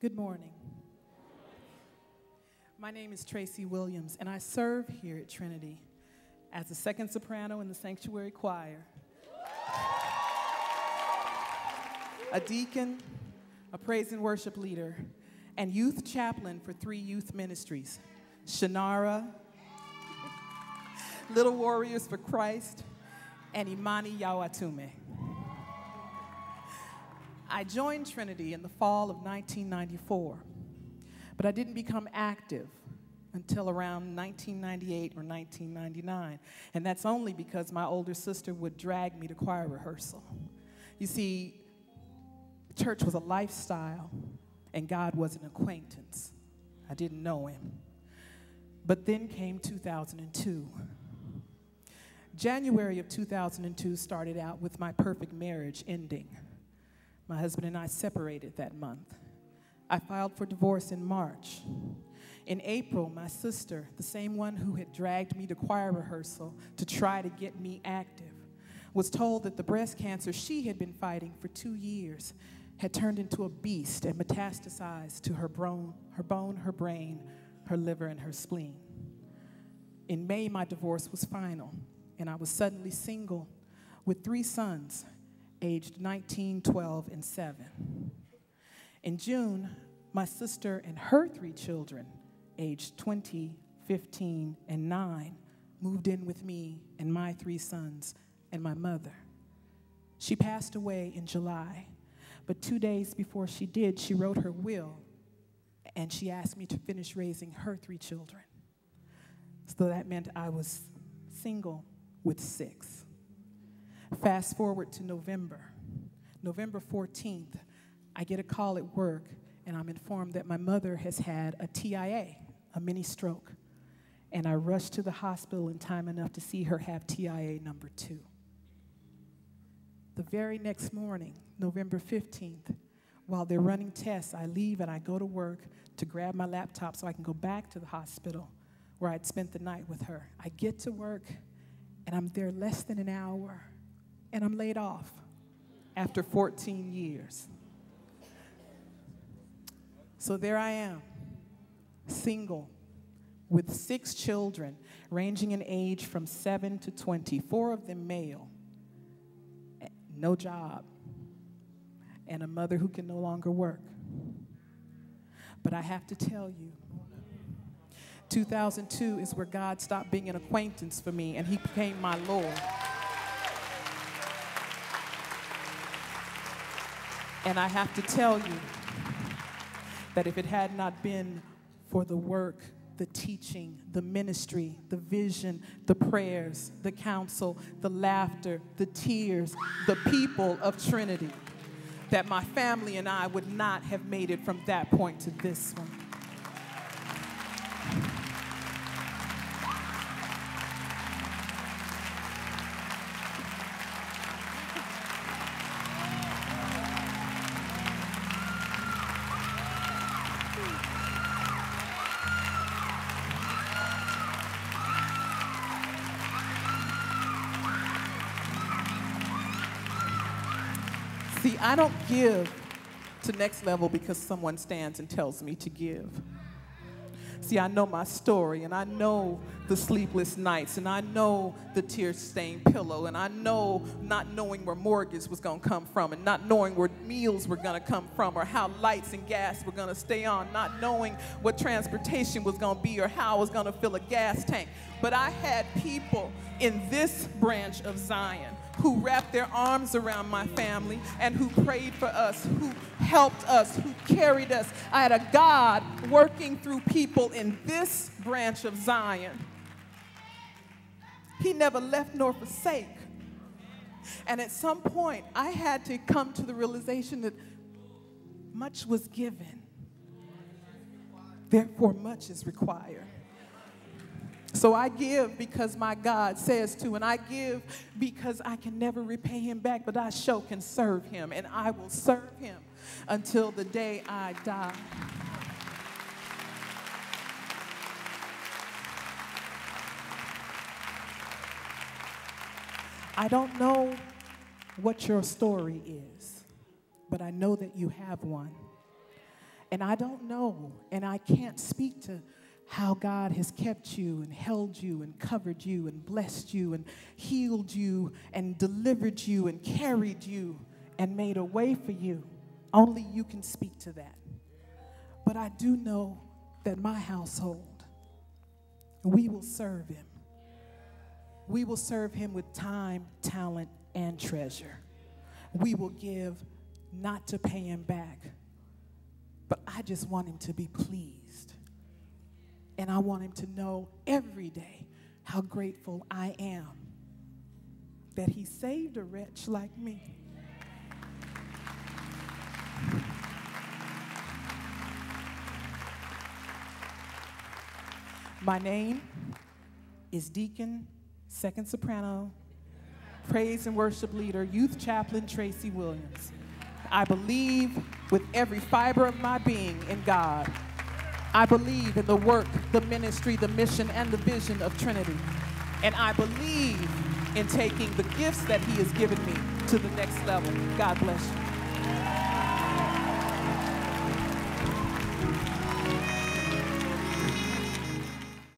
Good morning. My name is Tracie Williams, and I serve here at Trinity as a second soprano in the sanctuary choir, a deacon, a praise and worship leader, and youth chaplain for 3 youth ministries, Shannara, Little Warriors for Christ, and Imani Yawatume. I joined Trinity in the fall of 1994, but I didn't become active until around 1998 or 1999, and that's only because my older sister would drag me to choir rehearsal. You see, church was a lifestyle, and God was an acquaintance. I didn't know him. But then came 2002. January of 2002 started out with my perfect marriage ending. My husband and I separated that month. I filed for divorce in March. In April, my sister, the same one who had dragged me to choir rehearsal to try to get me active, was told that the breast cancer she had been fighting for 2 years had turned into a beast and metastasized to her bone, her brain, her liver, and her spleen. In May, my divorce was final, and I was suddenly single with 3 sons, aged 19, 12, and 7. In June, my sister and her 3 children, aged 20, 15, and 9, moved in with me and my 3 sons and my mother. She passed away in July, but 2 days before she did, she wrote her will, and she asked me to finish raising her 3 children. So that meant I was single with 6. Fast forward to November 14th, I get a call at work, and I'm informed that my mother has had a TIA, a mini stroke, and I rush to the hospital in time enough to see her have TIA number 2. The very next morning, November 15th, while they're running tests, I leave and I go to work to grab my laptop so I can go back to the hospital where I'd spent the night with her. I get to work, and I'm there less than an hour, and I'm laid off after 14 years. So there I am, single, with 6 children, ranging in age from 7 to 20, 4 of them male, no job, and a mother who can no longer work. But I have to tell you, 2002 is where God stopped being an acquaintance for me, and he became my Lord. And I have to tell you that if it had not been for the work, the teaching, the ministry, the vision, the prayers, the counsel, the laughter, the tears, the people of Trinity, that my family and I would not have made it from that point to this one. See, I don't give to Next Level because someone stands and tells me to give. See, I know my story, and I know the sleepless nights, and I know the tear-stained pillow, and I know not knowing where mortgage was going to come from, and not knowing where meals were going to come from, or how lights and gas were going to stay on, not knowing what transportation was going to be or how I was going to fill a gas tank. But I had people in this branch of Zion who wrapped their arms around my family and who prayed for us, who helped us, who carried us. I had a God working through people in this branch of Zion. He never left nor forsake. And at some point, I had to come to the realization that much was given, therefore much is required. So I give because my God says to, and I give because I can never repay him back, but I sure can serve him, and I will serve him until the day I die. I don't know what your story is, but I know that you have one. And I don't know, and I can't speak to how God has kept you and held you and covered you and blessed you and healed you and delivered you and carried you and made a way for you. Only you can speak to that. But I do know that my household, we will serve him. We will serve him with time, talent, and treasure. We will give not to pay him back, but I just want him to be pleased. And I want him to know every day how grateful I am that he saved a wretch like me. My name is Deacon, second soprano, praise and worship leader, youth chaplain Tracie Williams. I believe with every fiber of my being in God. I believe in the work, the ministry, the mission, and the vision of Trinity. And I believe in taking the gifts that he has given me to the next level. God bless you.